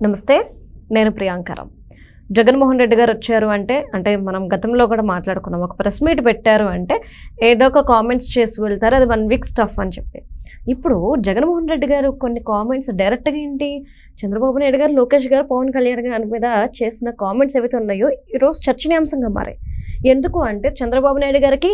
నమస్తే, నేను ప్రియాంకరం. జగన్మోహన్ రెడ్డి గారు వచ్చారు అంటే మనం గతంలో కూడా మాట్లాడుకున్నాం. ఒక ప్రెస్ మీట్ పెట్టారు అంటే ఏదో ఒక కామెంట్స్ చేసి వెళ్తారు, అది 1 వీక్ స్టఫ్ అని చెప్పి. ఇప్పుడు జగన్మోహన్ రెడ్డి గారు కొన్ని కామెంట్స్ డైరెక్ట్గా ఏంటి, చంద్రబాబు నాయుడు గారు, లోకేష్ గారు, పవన్ కళ్యాణ్ గారి మీద చేసిన కామెంట్స్ ఏవైతే ఉన్నాయో ఈరోజు చర్చనీయాంశంగా మారాయి. ఎందుకు అంటే చంద్రబాబు నాయుడు గారికి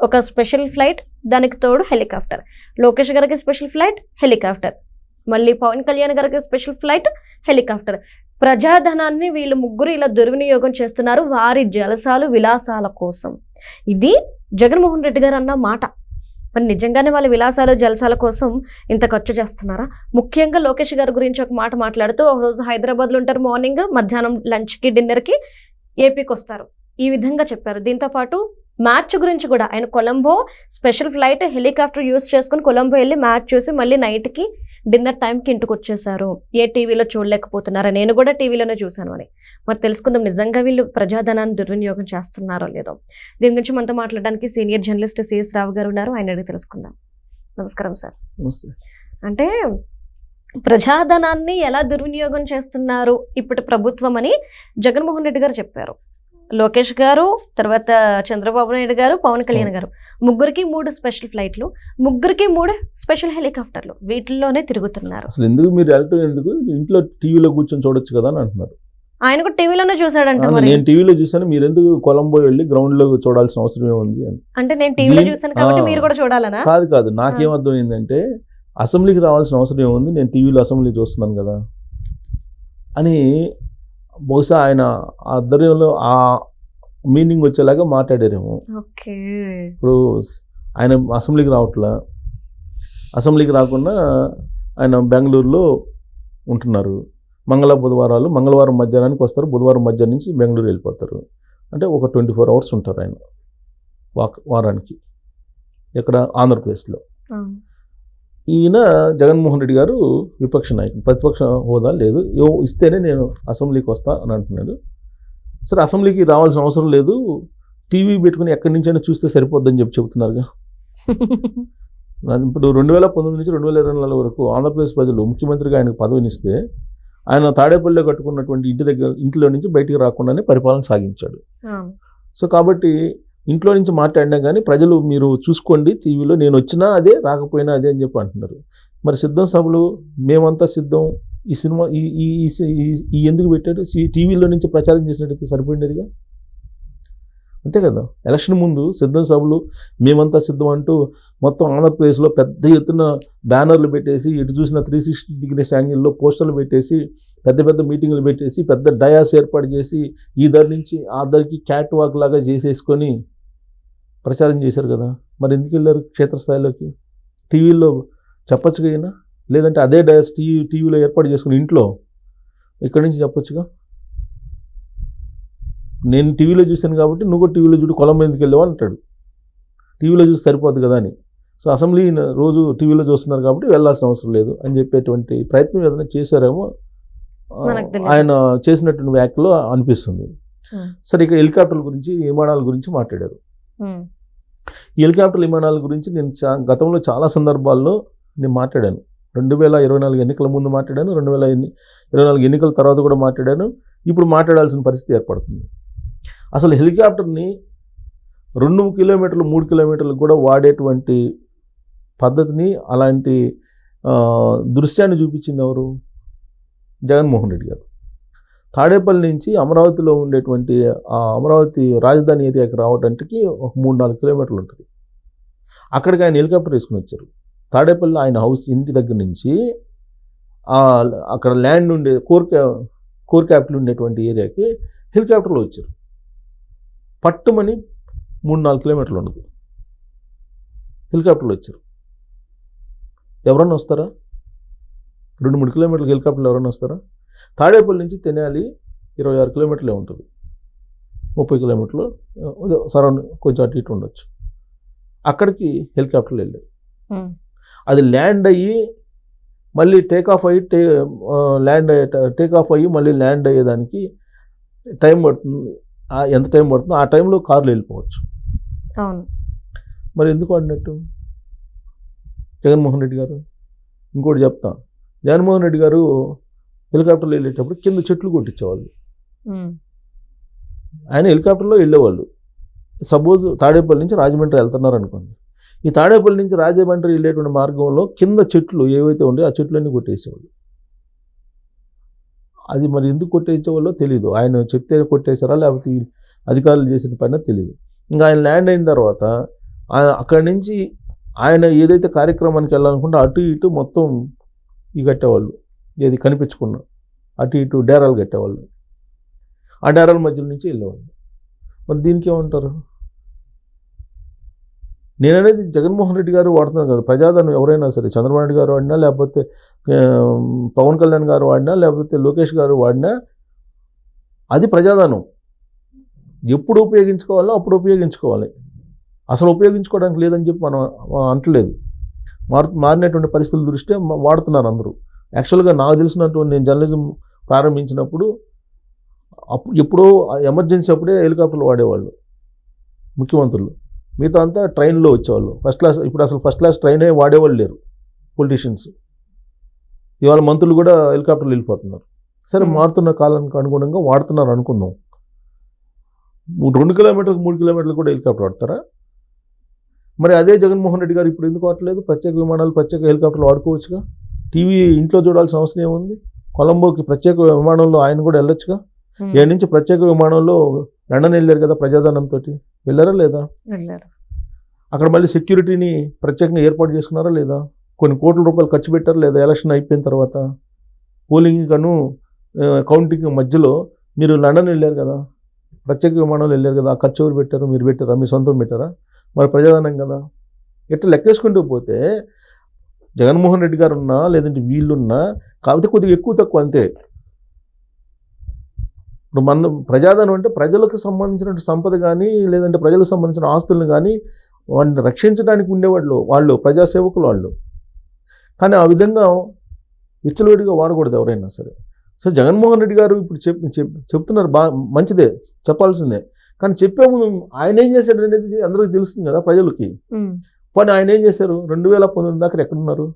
ఒక స్పెషల్ ఫ్లైట్, దానికి తోడు హెలికాప్టర్. లోకేష్ గారికి స్పెషల్ ఫ్లైట్, హెలికాప్టర్. మళ్ళీ పవన్ కళ్యాణ్ గారికి స్పెషల్ ఫ్లైట్, హెలికాప్టర్. ప్రజాధనాన్ని వీళ్ళు ముగ్గురు ఇలా దుర్వినియోగం చేస్తున్నారు వారి జలసాలు విలాసాల కోసం. ఇది జగన్మోహన్ రెడ్డి గారు అన్న మాట. మరి నిజంగానే వాళ్ళ విలాసాలు జలసాల కోసం ఇంత ఖర్చు చేస్తున్నారా? ముఖ్యంగా లోకేష్ గారి గురించి ఒక మాట మాట్లాడుతూ, ఒక రోజు హైదరాబాద్లో ఉంటారు, మార్నింగ్, మధ్యాహ్నం లంచ్కి, డిన్నర్కి ఏపీకి వస్తారు, ఈ విధంగా చెప్పారు. దీంతో పాటు మ్యాచ్ గురించి కూడా ఆయన Colombo special flight, helicopter use చేసుకుని కొలంబో వెళ్ళి మ్యాచ్ చూసి మళ్ళీ నైట్కి డిన్నర్ టైంకి ఇంటికి వచ్చేసారు. ఏ టీవీలో చూడలేకపోతున్నారా? నేను కూడా టీవీలోనే చూశాను అని. మరి తెలుసుకుందాం, నిజంగా వీళ్ళు ప్రజాధనాన్ని దుర్వినియోగం చేస్తున్నారో లేదో. దీని గురించి మనతో మాట్లాడడానికి సీనియర్ జర్నలిస్ట్ సిఎస్ రావు గారు ఉన్నారు, ఆయన అడిగి తెలుసుకుందాం. నమస్కారం సార్. నమస్తే. అంటే ప్రజాధనాన్ని ఎలా దుర్వినియోగం చేస్తున్నారు ఇప్పటి ప్రభుత్వం అని జగన్మోహన్ రెడ్డి గారు చెప్పారు. లోకేష్ గారు, తర్వాత చంద్రబాబు నాయుడు గారు, పవన్ కళ్యాణ్ గారు, ముగ్గురికి 3 స్పెషల్ ఫ్లైట్లు, ముగ్గురికి 3 స్పెషల్ హెలికాప్టర్లు, వీటిల్లోనే తిరుగుతున్నారు. అసలు ఎందుకు మీరు వెళ్ళటం, ఎందుకు ఇంట్లో టీవీలో కూర్చొని చూడొచ్చు కదా అని అంటున్నారు. ఆయన కూడా టీవీలోనే చూసాడంట. నేను టీవీలో చూసాను, మీరు ఎందుకు కొలంబో వెళ్ళి గ్రౌండ్ లో చూడాల్సిన అవసరం ఏముంది అని. అంటే నేను టీవీలో చూసాను కాబట్టి మీరు కూడా చూడాలనా? కాదు, నాకేమర్థం ఏంటంటే అసెంబ్లీకి రావాల్సిన అవసరం ఏముంది, నేను టీవీలో అసెంబ్లీ చూస్తున్నాను కదా అని. బహుశా ఆయన ఆధ్వర్యంలో ఆ మీనింగ్ వచ్చేలాగా మాట్లాడారేమో. ఇప్పుడు ఆయన అసెంబ్లీకి రావట్లా, అసెంబ్లీకి రాకుండా ఆయన బెంగళూరులో ఉంటున్నారు. మంగళవారం మధ్యాహ్నానికి వస్తారు, బుధవారం మధ్యాహ్నం నుంచి బెంగళూరు వెళ్ళిపోతారు. అంటే ఒక 24 hours ఉంటారు ఆయన వారానికి ఇక్కడ ఆంధ్రప్రదేశ్లో. ఈయన జగన్మోహన్ రెడ్డి గారు విపక్ష నాయకుడు, ప్రతిపక్ష హోదా లేదు, ఇస్తేనే నేను అసెంబ్లీకి వస్తా అని అంటున్నాడు. సరే, అసెంబ్లీకి రావాల్సిన అవసరం లేదు, టీవీ పెట్టుకుని ఎక్కడి నుంచైనా చూస్తే సరిపోద్దని చెప్తున్నారుగా. ఇప్పుడు 2019 నుంచి 2024 వరకు ఆంధ్రప్రదేశ్ ప్రజలు ముఖ్యమంత్రిగా ఆయనకు పదవినిస్తే ఆయన తాడేపల్లిలో కట్టుకున్నటువంటి ఇంటిలో నుంచి బయటికి రాకుండానే పరిపాలన సాగించాడు. సో కాబట్టి ఇంట్లో నుంచి మాట్లాడినా కానీ ప్రజలు మీరు చూసుకోండి టీవీలో, నేను వచ్చినా అదే రాకపోయినా అదే అని చెప్పి అంటున్నారు. మరి సిద్ధం సభలు మేమంతా సిద్ధం, ఈ సినిమా ఈ ఎందుకు పెట్టాడు? టీవీలో నుంచి ప్రచారం చేసినట్టయితే సరిపోయిందిగా, అంతే కదా. ఎలక్షన్ ముందు సిద్ధం సభలు మేమంతా సిద్ధం అంటూ మొత్తం ఆంధ్రప్రదేశ్లో పెద్ద ఎత్తున బ్యానర్లు పెట్టేసి, ఇటు చూసిన 360 degrees యాంగిల్లో పోస్టర్లు పెట్టేసి, పెద్ద మీటింగ్లు పెట్టేసి, పెద్ద డయాస్ ఏర్పాటు చేసి, ఈ ధర నుంచి ఆ ధరకి క్యాట్ వాక్ లాగా చేసేసుకొని ప్రచారం చేశారు కదా. మరి ఎందుకు వెళ్ళారు క్షేత్రస్థాయిలోకి? టీవీలో చెప్పచ్చుగా అయినా, లేదంటే అదే డయాస్ టీవీలో ఏర్పాటు చేసుకుని ఇంట్లో ఇక్కడి నుంచి చెప్పొచ్చుగా. నేను టీవీలో చూశాను కాబట్టి నువ్వు కూడా టీవీలో చూడు, కొలంబో ఎందుకు వెళ్ళావు అంటాడు. టీవీలో చూసి సరిపోద్ది కదా అని. సో అసెంబ్లీ రోజు టీవీలో చూస్తున్నారు కాబట్టి వెళ్ళాల్సిన అవసరం లేదు అని చెప్పేటువంటి ప్రయత్నం ఏదైనా చేశారేమో ఆయన చేసినటువంటి వ్యాఖ్యలో అనిపిస్తుంది. సరే, ఇక హెలికాప్టర్ల గురించి, విమానాల గురించి మాట్లాడారు. ఈ హెలికాప్టర్ విమానాల గురించి నేను గతంలో చాలా సందర్భాల్లో నేను మాట్లాడాను. 2024 ఎన్నికల ముందు మాట్లాడాను, 2024 ఎన్నికల తర్వాత కూడా మాట్లాడాను, ఇప్పుడు మాట్లాడాల్సిన పరిస్థితి ఏర్పడుతుంది. అసలు హెలికాప్టర్ని 2 కిలోమీటర్లు 3 కిలోమీటర్లకు కూడా వాడేటువంటి పద్ధతిని, అలాంటి దృశ్యాన్ని చూపించింది ఎవరు? జగన్మోహన్ రెడ్డి గారు. తాడేపల్లి నుంచి అమరావతిలో ఉండేటువంటి ఆ అమరావతి రాజధాని ఏరియాకి రావడానికి ఒక 3-4 కిలోమీటర్లు ఉంటుంది. అక్కడికి ఆయన హెలికాప్టర్ వేసుకుని వచ్చారు. తాడేపల్లి ఆయన హౌస్ ఇంటి దగ్గర నుంచి అక్కడ ల్యాండ్ ఉండే కోర్ క్యాపిటల్ ఉండేటువంటి ఏరియాకి హెలికాప్టర్లో వచ్చారు. పట్టుమని 3-4 కిలోమీటర్లు ఉండదు, హెలికాప్టర్లో వచ్చారు. ఎవరన్నా వస్తారా? 2-3 కిలోమీటర్లు హెలికాప్టర్లు ఎవరన్నా వస్తారా? తాడేపల్లి నుంచి తెనాలి 26 కిలోమీటర్లే ఉంటుంది, 30 కిలోమీటర్లు సరౌండ్ కొంచెం అటు ఇటు ఉండొచ్చు. అక్కడికి హెలికాప్టర్లు వెళ్ళారు. అది ల్యాండ్ అయ్యి మళ్ళీ టేక్ ఆఫ్ అయ్యి మళ్ళీ ల్యాండ్ అయ్యేదానికి టైం పడుతుంది. ఎంత టైం పడుతుందో ఆ టైంలో కార్లు వెళ్ళిపోవచ్చు. మరి ఎందుకు అన్నట్టు జగన్మోహన్ రెడ్డి గారు? ఇంకోటి చెప్తా, జగన్మోహన్ రెడ్డి గారు హెలికాప్టర్లో వెళ్ళేటప్పుడు కింద చెట్లు కొట్టించేవాళ్ళు. ఉమ్. ఆయన హెలికాప్టర్లో వెళ్ళేవాళ్ళు. సపోజ్ తాడేపల్లి నుంచి రాజమండ్రి వెళ్తున్నారు అనుకోండి, ఈ తాడేపల్లి నుంచి రాజమండ్రి వెళ్ళేటువంటి మార్గంలో కింద చెట్లు ఏవైతే ఉండే ఆ చెట్లన్నీ కొట్టేసేవాళ్ళు. అది మరి ఎందుకు కొట్టేసేవాళ్ళో తెలియదు. ఆయన చెప్తే కొట్టేశారా లేకపోతే అధికారులు చేసిన పైన తెలియదు. ఇంకా ఆయన ల్యాండ్ అయిన తర్వాత ఆయన అక్కడి నుంచి ఆయన ఏదైతే కార్యక్రమానికి వెళ్ళాలనుకుంటే అటు ఇటు మొత్తం ఇవి కట్టేవాళ్ళు, ఏది కనిపించుకున్నా అటు ఇటు డేరాలు కట్టేవాళ్ళు. ఆ డేరాల మధ్యలో నుంచి వెళ్ళేవాళ్ళు. మరి దీనికి ఏమంటారు? నేననేది జగన్మోహన్ రెడ్డి గారు వాడుతున్నారు కదా ప్రజాధనం. ఎవరైనా సరే చంద్రబాబు నాయుడు గారు వాడినా, లేకపోతే పవన్ కళ్యాణ్ గారు వాడినా, లేకపోతే లోకేష్ గారు వాడినా అది ప్రజాధనం. ఎప్పుడు ఉపయోగించుకోవాలో అప్పుడు ఉపయోగించుకోవాలి. అసలు ఉపయోగించుకోవడానికి లేదని చెప్పి మనం అంటలేదు. మారినటువంటి పరిస్థితుల దృష్ట్యా వాడుతున్నారు అందరూ. యాక్చువల్గా నాకు తెలిసినటువంటి నేను జర్నలిజం ప్రారంభించినప్పుడు ఎప్పుడో ఎమర్జెన్సీ అప్పుడే హెలికాప్టర్లు వాడేవాళ్ళు ముఖ్యమంత్రులు. మిగతా అంతా ట్రైన్లో వచ్చేవాళ్ళు ఫస్ట్ క్లాస్. ఇప్పుడు అసలు ఫస్ట్ క్లాస్ ట్రైనే వాడేవాళ్ళు లేరు పొలిటీషియన్స్. ఇవాళ మంత్రులు కూడా హెలికాప్టర్లు వెళ్ళిపోతున్నారు. సరే, మారుతున్న కాలానికి అనుగుణంగా వాడుతున్నారు అనుకుందాం. 2 కిలోమీటర్లకు 3 కిలోమీటర్లు కూడా హెలికాప్టర్ వాడతారా? మరి అదే జగన్మోహన్ రెడ్డి గారు ఇప్పుడు ఎందుకు వాడలేదు? ప్రత్యేక విమానాలు, ప్రత్యేక హెలికాప్టర్లు వాడుకోవచ్చుగా. టీవీ ఇంట్లో చూడాల్సిన అవసరం ఏముంది? కొలంబోకి ప్రత్యేక విమానంలో ఆయన కూడా వెళ్ళొచ్చుగా. ఏడు నుంచి ప్రత్యేక విమానంలో లండన్ వెళ్ళారు కదా ప్రజాధనంతో. వెళ్ళారా లేదా? అక్కడ మళ్ళీ సెక్యూరిటీని ప్రత్యేకంగా ఏర్పాటు చేసుకున్నారా లేదా? కొన్ని కోట్ల రూపాయలు ఖర్చు పెట్టారా లేదా? ఎలక్షన్ అయిపోయిన తర్వాత పోలింగ్ కను కౌంటింగ్ మధ్యలో మీరు లండన్ వెళ్ళారు కదా, ప్రత్యేక విమానంలో వెళ్ళారు కదా. ఆ ఖర్చు ఎవరు పెట్టారు? మీరు పెట్టారా? మీ సొంతం పెట్టారా? మరి ప్రజాధనం కదా. ఎట్లా లెక్కేసుకుంటూ పోతే జగన్మోహన్ రెడ్డి గారు ఉన్నా లేదంటే వీళ్ళున్నా కాకపోతే కొద్దిగా ఎక్కువ తక్కువ అంతే. ఇప్పుడు మన ప్రజాధనం అంటే ప్రజలకు సంబంధించిన సంపద కానీ లేదంటే ప్రజలకు సంబంధించిన ఆస్తులను కానీ వాటిని రక్షించడానికి వాళ్ళు ప్రజాసేవకులు వాళ్ళు. కానీ ఆ విధంగా విచ్చలవిడిగా వాడకూడదు ఎవరైనా సరే. సో జగన్మోహన్ రెడ్డి గారు ఇప్పుడు చెప్తున్నారు, మంచిదే, చెప్పాల్సిందే. కానీ చెప్పే ముందు ఆయన ఏం చేశాడు అనేది అందరికీ తెలుస్తుంది కదా ప్రజలకి. కానీ ఆయన ఏం చేశారు? 2019 దాకా ఎక్కడున్నారు?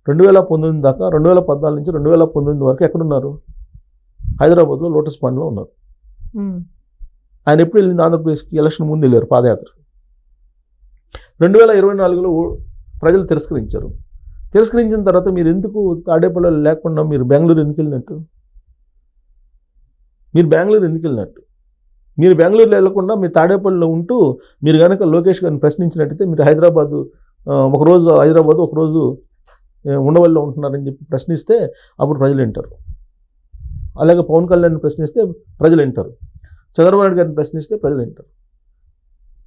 2019 దాకా 2014 నుంచి 2019 వరకు ఎక్కడున్నారు? హైదరాబాద్లో లోటస్ పాండ్లో ఉన్నారు. ఆయన ఎప్పుడు వెళ్ళింది? ఆంధ్రప్రదేశ్కి ఎలక్షన్ ముందు వెళ్ళారు పాదయాత్ర. 2024లో ప్రజలు తిరస్కరించారు. తిరస్కరించిన తర్వాత మీరు ఎందుకు తాడేపల్లిలో లేకుండా మీరు బెంగళూరు ఎందుకు వెళ్ళినట్టు? మీరు బెంగళూరులో వెళ్లకుండా మీరు తాడేపల్లిలో ఉంటూ మీరు కనుక లోకేష్ గారిని ప్రశ్నించినట్టయితే మీరు హైదరాబాదు ఒకరోజు హైదరాబాదు ఒకరోజు ఉండవల్లిలో ఉంటున్నారని చెప్పి ప్రశ్నిస్తే అప్పుడు ప్రజలు వింటారు. అలాగే పవన్ కళ్యాణ్ని ప్రశ్నిస్తే ప్రజలు వింటారు. చంద్రబాబు నాయుడు గారిని ప్రశ్నిస్తే ప్రజలు వింటారు.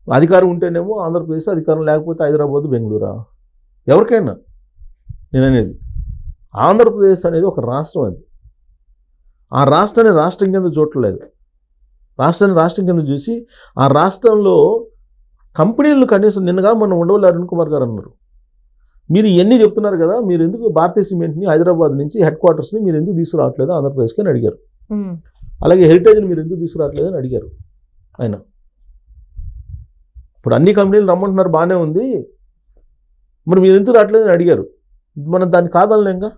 అధికారం ఉంటేనేమో ఆంధ్రప్రదేశ్, అధికారం లేకపోతే హైదరాబాదు, బెంగళూరా? ఎవరికైనా నేననేది ఆంధ్రప్రదేశ్ అనేది ఒక రాష్ట్రం. అది ఆ రాష్ట్రాన్ని రాష్ట్రం కింద చూడలేదు. రాష్ట్రాన్ని రాష్ట్రం కింద చూసి ఆ రాష్ట్రంలో కంపెనీలు కనీసం నిన్నగా మనం ఉండవల్లి అరుణ్ కుమార్ గారు అన్నారు, మీరు ఇవన్నీ చెప్తున్నారు కదా, మీరు ఎందుకు భారతీయ సిమెంట్ని హైదరాబాద్ నుంచి హెడ్ క్వార్టర్స్ని మీరు ఎందుకు తీసుకురావట్లేదు ఆంధ్రప్రదేశ్కి అని అడిగారు. అలాగే హెరిటేజ్ని మీరు ఎందుకు తీసుకురావట్లేదు అని అడిగారు ఆయన. ఇప్పుడు అన్ని కంపెనీలు రమ్మంటున్నారు, బాగానే ఉంది, మరి మీరు ఎందుకు రావట్లేదు అని అడిగారు. మనం దాన్ని కాదనలేంగా.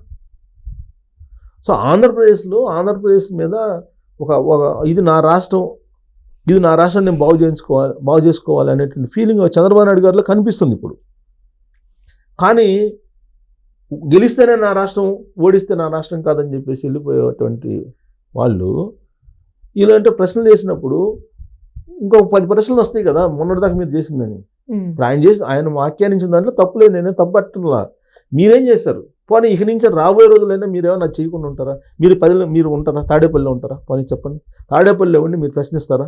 సో ఆంధ్రప్రదేశ్ మీద ఒక ఇది నా రాష్ట్రం, నేను బాగు చేసుకోవాలి అనేటువంటి ఫీలింగ్ చంద్రబాబు నాయుడు గారిలో కనిపిస్తుంది ఇప్పుడు. కానీ గెలిస్తేనే నా రాష్ట్రం, ఓడిస్తే నా రాష్ట్రం కాదని చెప్పేసి వెళ్ళిపోయేటువంటి వాళ్ళు ఇలాంటి ప్రశ్నలు చేసినప్పుడు ఇంకొక 10 ప్రశ్నలు వస్తాయి కదా, మొన్నటిదాకా మీరు చేసిందని. ఇప్పుడు ఆయన వ్యాఖ్యానించిన దాంట్లో తప్పులేదు, నేనే తప్పట్టులా. మీరేం చేస్తారు? పోనీ ఇక నుంచి రాబోయే రోజులైనా మీరేమన్నా చేయకుండా ఉంటారా? మీరు ఉంటారా? తాడేపల్లిలో ఉంటారా? పోనీ చెప్పండి. తాడేపల్లిలో ఉండి మీరు ప్రశ్నిస్తారా?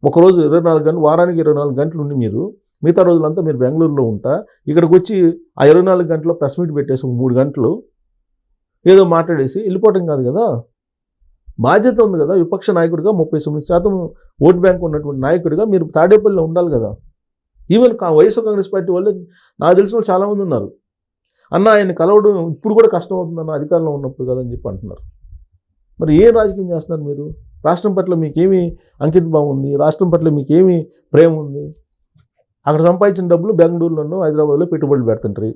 ఒకరోజు 24 గంటలు, వారానికి 24 గంటలు ఉండి మీరు మిగతా రోజులంతా మీరు బెంగళూరులో ఉంటా, ఇక్కడికి వచ్చి ఆ 24 గంటల్లో ప్రెస్ మీట్ పెట్టేసి 3 గంటలు ఏదో మాట్లాడేసి వెళ్ళిపోవటం కాదు కదా. బాధ్యత ఉంది కదా. విపక్ష నాయకుడిగా 39% ఓటు బ్యాంక్ ఉన్నటువంటి నాయకుడిగా మీరు తాడేపల్లిలో ఉండాలి కదా. ఈవెన్ వైఎస్ఆర్ కాంగ్రెస్ పార్టీ వాళ్ళు నాకు తెలిసిన వాళ్ళు చాలామంది ఉన్నారు, అన్న ఆయన కలవడం ఇప్పుడు కూడా కష్టం అవుతుందన్న అధికారంలో ఉన్నప్పుడు కదని చెప్పి అంటున్నారు. మరి ఏ రాజకీయం చేస్తున్నారు మీరు? రాష్ట్రం పట్ల మీకేమి అంకిత భావం ఉంది? రాష్ట్రం పట్ల మీకేమి ప్రేమ ఉంది? అక్కడ సంపాదించిన డబ్బులు బెంగళూరులోనూ హైదరాబాద్లో పెట్టుబడులు పెడుతుంటారు,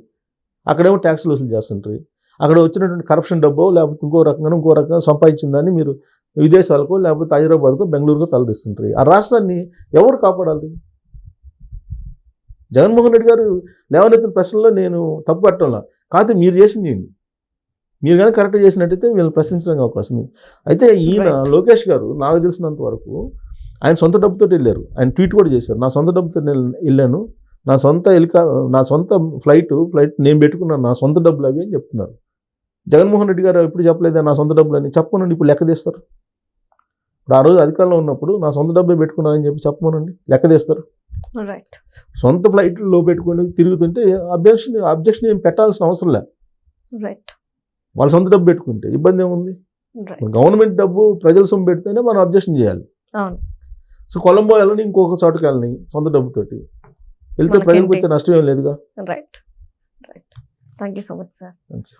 అక్కడేమో ట్యాక్సులు వసూలు చేస్తుంటారు. అక్కడ వచ్చినటువంటి కరప్షన్ డబ్బో లేకపోతే ఇంకో రకంగా సంపాదించిందని మీరు విదేశాలకు లేకపోతే హైదరాబాద్కో బెంగళూరుకో తలదిస్తుంటారు. ఆ రాష్ట్రాన్ని ఎవరు కాపాడాలి? జగన్మోహన్ రెడ్డి గారు లేవనెత్తిన ప్రశ్నలో నేను తప్పు పట్టడంలా, కాకపోతే మీరు చేసింది ఏంది? మీరు కానీ కరెక్ట్ చేసినట్టయితే వీళ్ళని ప్రశ్నించడానికి అవకాశం ఉంది. అయితే ఈయన లోకేష్ గారు నాకు తెలిసినంత వరకు ఆయన సొంత డబ్బుతో వెళ్ళారు. ఆయన ట్వీట్ కూడా చేశారు, నా సొంత డబ్బుతో నేను వెళ్ళాను, నా సొంత ఫ్లైట్ నేను పెట్టుకున్నాను, నా సొంత డబ్బులు అవి అని చెప్తున్నారు. జగన్మోహన్ రెడ్డి గారు ఎప్పుడు చెప్పలేదా నా సొంత డబ్బులు అని? చెప్పమనండి, ఇప్పుడు లెక్క తీస్తారు. ఇప్పుడు ఆ రోజు అధికారంలో ఉన్నప్పుడు నా సొంత డబ్బే పెట్టుకున్నానని చెప్పి చెప్పమనండి, లెక్క తీస్తారు. రైట్. సొంత ఫ్లైట్లో పెట్టుకొని తిరుగుతుంటే అబ్జెక్షన్ ఏం పెట్టాల్సిన అవసరం లేదు. రైట్. వాళ్ళ సొంత డబ్బు పెట్టుకుంటే ఇబ్బంది ఏముంది? గవర్నమెంట్ డబ్బు ప్రజల సొమ్ము పెడితేనే మనం అబ్జెక్షన్ చేయాలి. సో కొలంబో వెళ్ళని ఇంకొక చోటుకి వెళ్ళని సొంత డబ్బుతోటి వెళ్తే ప్రజలకు వచ్చే నష్టం ఏం లేదుగా. Right. Thank you so much sir. Thank you.